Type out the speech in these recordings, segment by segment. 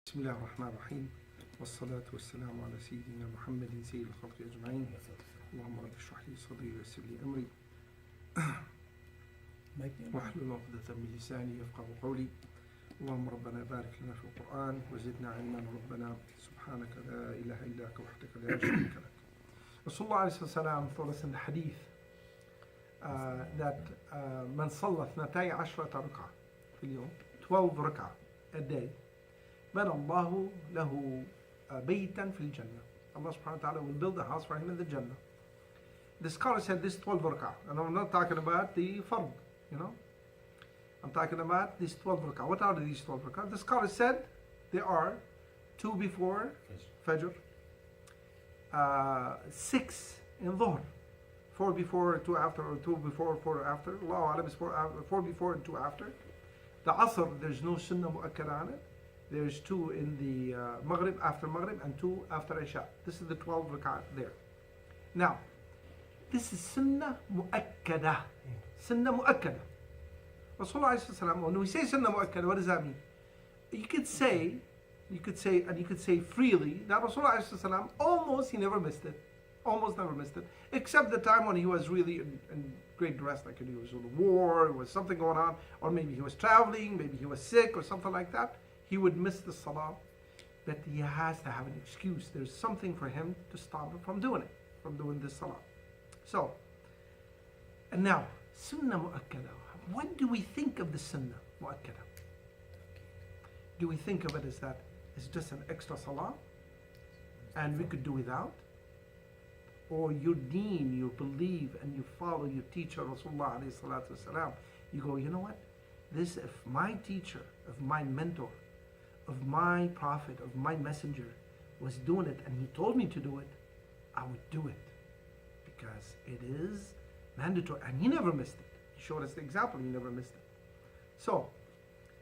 بسم الله الرحمن الرحيم والصلاة والسلام على سيدنا محمد سيد الخلق أجمعين اللهم رب اشرح لي صدري ويسر لي أمري واحلل عقدة من لساني يفقه قولي اللهم ربنا بارك لنا في القرآن وزدنا علما ربنا سبحانك لا إله إلا أنت وحدك لا شريك لك. Rasulullah ﷺ told us in the hadith that من صلى 12 ركعة في اليوم 12 ركعة a day بنى الله له بيتا في الجنة. Allah subhanahu wa ta'ala will build a house for him in the Jannah. The scholar said this 12 rak'ah, and I'm not talking about the fard, I'm talking about these 12 rak'ah. What are these 12 rak'ah? The scholar said they are 2 before Fajr, 6 in Dhuhr, 4 before, 2 after, or 2 before, 4 after. Allahu Alam is 4 before and 2 after. The Asr, there's no Sunnah Mu'akkada on it. There's 2 in the Maghrib, after Maghrib, and 2 after Isha. This is the 12 rak'ah there. Now, this is Sunnah Mu'akkada. Sunnah Mu'akkada. Rasulullah, when we say Sunnah Mu'akkada, what does that mean? You could say freely that Rasulullah almost, he never missed it. Almost never missed it. Except the time when he was really in great duress, like he was in a war, there was something going on, or maybe he was traveling, maybe he was sick, or something like that. He would miss the salah, but he has to have an excuse. There's something for him to stop him from doing it, from doing this salah. So, and now, Sunnah Mu'akkada. What do we think of the Sunnah Mu'akkada? Do we think of it as that it's just an extra salah, and we could do without? Or your deen, you believe and you follow your teacher, Rasulullah alayhi salatu wasalam. You go, you know what? This, if my teacher, if my mentor, of my prophet, of my messenger was doing it and he told me to do it, I would do it because it is mandatory. And he never missed it. He showed us the example, he never missed it. So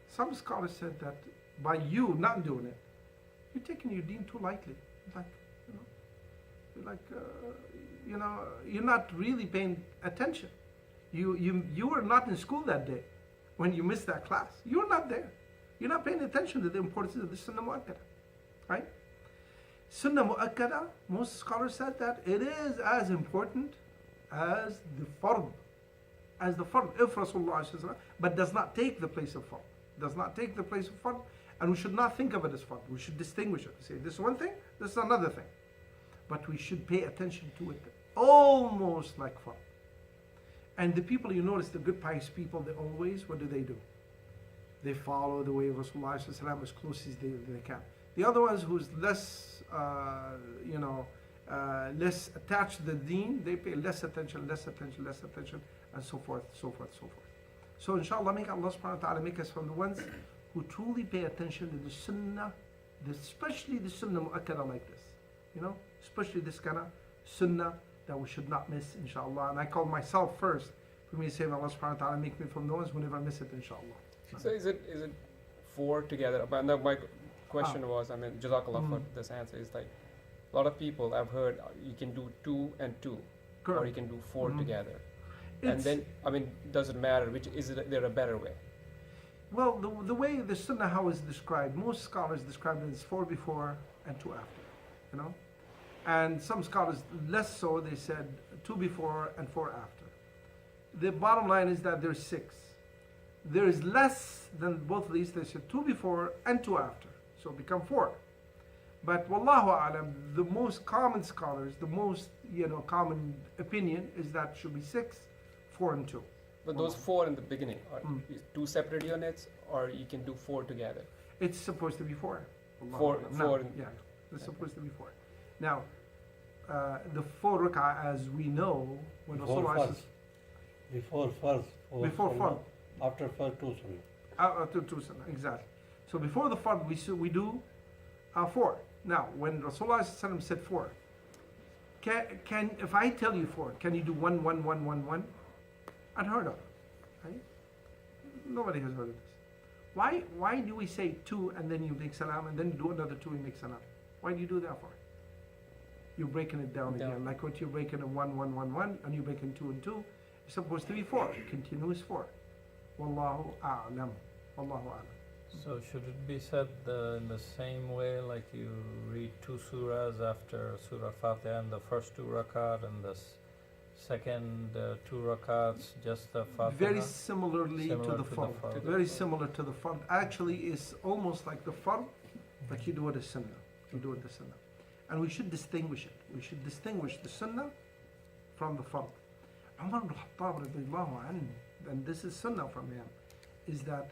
some scholars said that by you not doing it, you're taking your deen too lightly. You're not really paying attention. You were not in school that day when you missed that class. You were not there. You're not paying attention to the importance of the Sunnah Mu'akkada, right? Sunnah Mu'akkada, most scholars said that it is as important as the fard, if Rasulullah, but does not take the place of fard. Does not take the place of fard, and we should not think of it as fard. We should distinguish it. Say this is one thing, this is another thing, but we should pay attention to it, almost like fard. And the people, you notice, the good pious people, they always, what do? They follow the way of Rasulullah as close as they can. The other ones who's less, less attached to the deen, they pay less attention, and so forth. So inshallah, make Allah subhanahu wa ta'ala make us from the ones who truly pay attention to the sunnah, especially the sunnah mu'akkada like this. Especially this kind of sunnah that we should not miss, inshallah. And I call myself first for me to say, Allah subhanahu wa ta'ala make me from the ones who never miss it, inshallah. So is it 4 together? But now my question was, Jazakallah for this answer, is like a lot of people I've heard you can do 2 and 2, correct, or you can do 4 together. And then, does it matter? Which is there a better way? Well, the way the Sunnah how is described, most scholars describe it as 4 before and 2 after, And some scholars less so, they said 2 before and 4 after. The bottom line is that there's 6. There is less than both of these. They said 2 before and 2 after, so become 4. But wallahu alam, the most common scholars, the most common opinion is that should be 6, 4 and 2. But those 4 in the beginning are 2 separate units, or you can do 4 together. It's supposed to be 4. 4. Yeah, it's supposed to be 4. Now, the 4 rak'ah, as we know, when Rasulullah says before first, before fard. After first 2 sunnah. After 2 sunnah, exactly. So before the fard, we do 4. Now, when Rasulullah said 4, can if I tell you 4, can you do 1, 1, 1, 1, 1? Unheard of, right? Nobody has heard of this. Why do we say 2 and then you make salam and then do another 2 and make salam? Why do you do that for? You're breaking it down again, like what you're breaking a 1, 1, 1, 1, and you're breaking 2 and 2. It's supposed to be 4, continuous 4. Wallahu a'lam. Wallahu a'lam. So should it be said in the same way, like you read two surahs after Surah Fatiha and the first two rakat and the second two rakats, just the Fatiha? Very similarly Similar to the to the fard. fard. Very similar to the fard. Actually, it's almost like the fard, like you do it as sunnah. You do it the sunnah. And we should distinguish it. We should distinguish the sunnah from the fard. Umar ibn Khattab radiallahu anhu, and this is sunnah from him, is that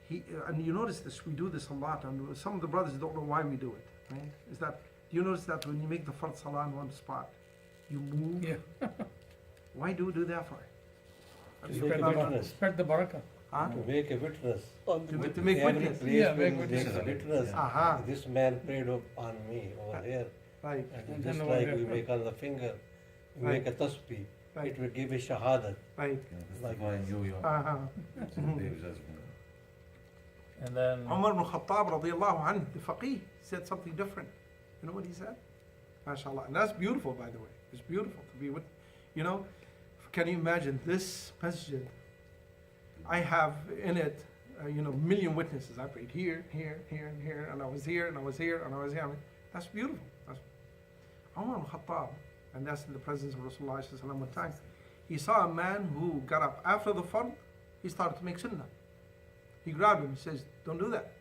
he, and you notice this, we do this a lot, and some of the brothers don't know why we do it, right? Is that, you notice that when you make the fard salah in one spot, you move? Yeah. Why do we do that for? To Spread make the, a witness. spread the barakah. Huh? To make a witness. To make Every witness. place Yeah, where make there is a witness. witness. Aha. This man prayed on me over here. Right, And And just then like over we here. make on the finger, we Right. make a tasbih. right, It will give a shahadat. right. Like Uh-huh. And then Umar ibn Khattab radiallahu anhu, the faqih, said something different. You know what he said? MashaAllah. And that's beautiful, by the way. It's beautiful to be with, you know, can you imagine this masjid? I have in it, million witnesses. I prayed here, here, here, and here, and I was here, and I was here, and I was here. I mean, that's beautiful. That's Umar ibn Khattab, and that's in the presence of Rasulullah sallallahu alaihi wasallam one time. He saw a man who got up after the fard, he started to make sunnah. He grabbed him, he says, don't do that.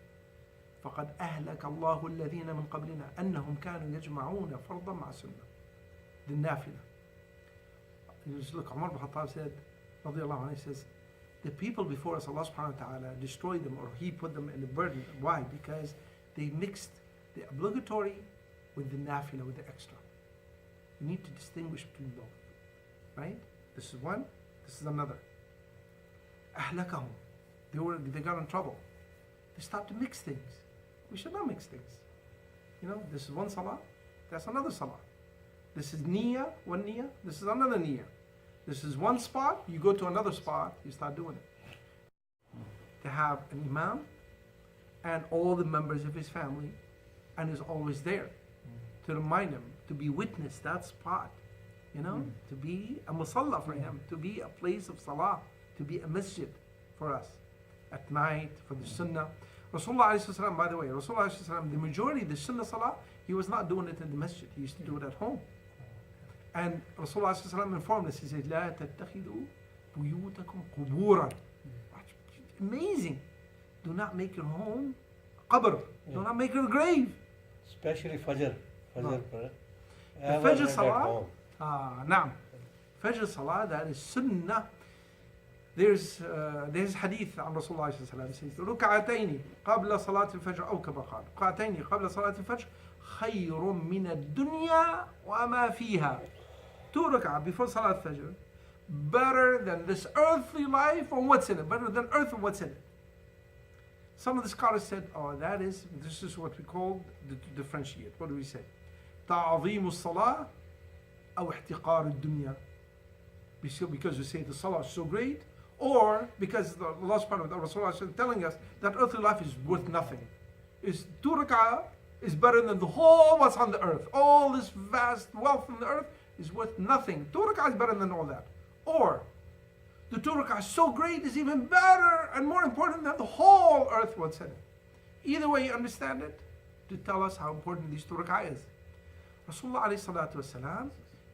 فَقَدْ أَهْلَكَ اللَّهُ الَّذِينَ مِنْ قَبْلِنَا أَنَّهُمْ كَانُوا يَجْمَعُونَ فَرْضًا مَعَ سُنَّةٍ. The nafila. You just look, Umar ibn Khattab said, radiallahu anhu, he says, the people before us, Allah subhanahu wa ta'ala destroyed them, or He put them in the burden. Why? Because they mixed the obligatory with the nafila, with the extra. You need to distinguish between both. Right? This is one, this is another. أهلكهم. They got in trouble. They started to mix things. We should not mix things. You know, this is one salah, that's another salah. This is niyyah, one niyyah, this is another niyyah. This is one spot, you go to another spot, you start doing it. To have an imam and all the members of his family, and is always there to remind him, to be witness that spot, to be a musalla for him, to be a place of salah, to be a masjid for us at night, for the sunnah. Rasulullah ﷺ, by the way, Rasulullah ﷺ, the majority of the sunnah salah, he was not doing it in the masjid, he used to do it at home. And Rasulullah ﷺ informed us, he said, لا تتخذوا بيوتكم قبورا. Amazing. Do not make your home qabr. Do not make your grave. Especially Fajr. Fajr prayer. The Ever Fajr read at Salah, home. نعم. Fajr Salah, that is sunnah. There's hadith on Rasulullah sallallahu alaihi wasallam. It says, ركعتين قبل صلاة الفجر أو كما قال. ركعتين قبل صلاة الفجر خير من الدنيا وما فيها. 2 rak'ah before Salat Fajr, better than this earthly life or what's in it, better than earth and what's in it. Some of the scholars said, this is what we call the differentiate. What do we say? تعظيم الصلاة أو احتقار الدنيا. Because we say the salah is so great, or because Allah subhanahu wa ta'ala, Rasulullah is telling us that earthly life is worth nothing. Is 2 rak'ah is better than the whole what's on the earth. All this vast wealth on the earth is worth nothing. 2 rak'ah is better than all that. Or the 2 rak'ah is so great is even better and more important than the whole earth what's in it. Either way you understand it, to tell us how important these 2 rak'ah is. Rasulullah alayhi salatu wasalam,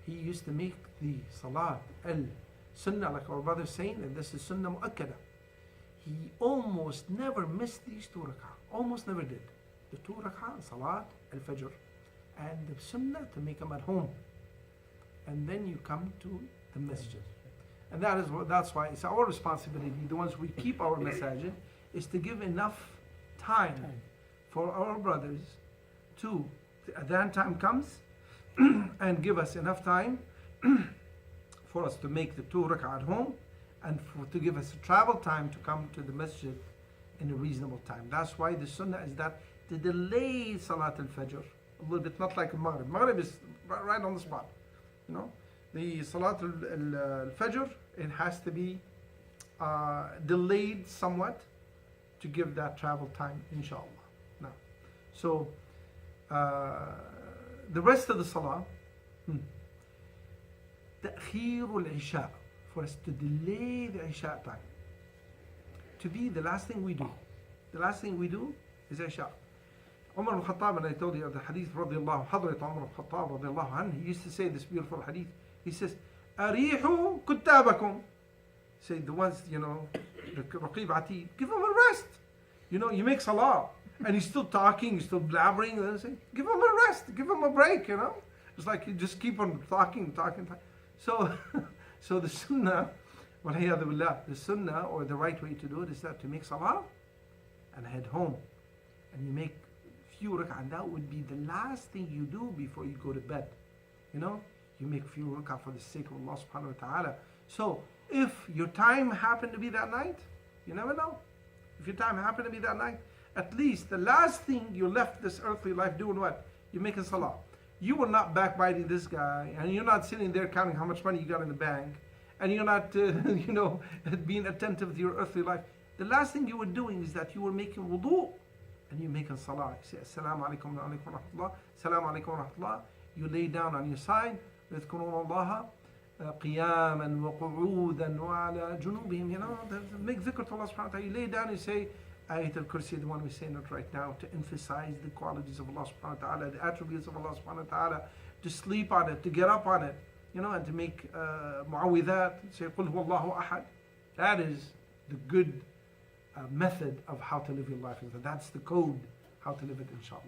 he used to make the salat al-sunnah, like our brother saying, and this is sunnah mu'akkada. He almost never missed these 2 rak'ah. Almost never did. The 2 rak'ah, salat al-fajr, and the sunnah to make them at home. And then you come to the masjid. And that's why it's our responsibility, the ones we keep our masajid, is to give enough time for our brothers to, adhan time comes, and give us enough time for us to make the 2 rak'ah at home, and to give us a travel time to come to the masjid in a reasonable time. That's why the sunnah is that to delay Salat al-Fajr a little bit, not like Maghrib. Maghrib is right on the spot. The Salat al-Fajr, it has to be delayed somewhat to give that travel time, inshallah. Now, so the rest of the Salah, تأخير العشاء, for us to delay the Isha time, to be the last thing we do. the last thing we do is Isha. Umar al-Khattab, and I told you the hadith, radiallahu, Hadrat Umar al-Khattab, radiallahu anhu, he used to say this beautiful hadith. He says, Arihu kuttabakum. Say, the ones, the Raqib Atid, give them a rest. You make salah, and he's still talking, he's still blabbering, and say, give him a rest, give him a break, It's like you just keep on talking. So, so the sunnah, the sunnah, or the right way to do it is that to make salah and head home. And you make few rak'ah, and that would be the last thing you do before you go to bed. You make few rak'ah for the sake of Allah subhanahu wa ta'ala. So, if your time happened to be that night, you never know. If your time happened to be that night, at least the last thing you left this earthly life doing what? You're making salah. You were not backbiting this guy, and you're not sitting there counting how much money you got in the bank, and you're not, being attentive to your earthly life. The last thing you were doing is that you were making wudu, and you're making salah. You say, Assalamu alaikum wa rahmatullah, Assalamu alaikum wa rahmatullah. You lay down on your side, يذكرون الله قياما وقعودا وعلى جنوبهم. Make dhikr to Allah subhanahu wa ta'ala. You lay down and say Ayat al-Kursi, the one we're saying it right now, to emphasize the qualities of Allah subhanahu wa ta'ala, the attributes of Allah subhanahu wa ta'ala, to sleep on it, to get up on it, and to make mu'awwidhat, say قُلْ هُوَ اللَّهُ أَحَدٌ. That is the good method of how to live your life. That's the code how to live it, inshallah.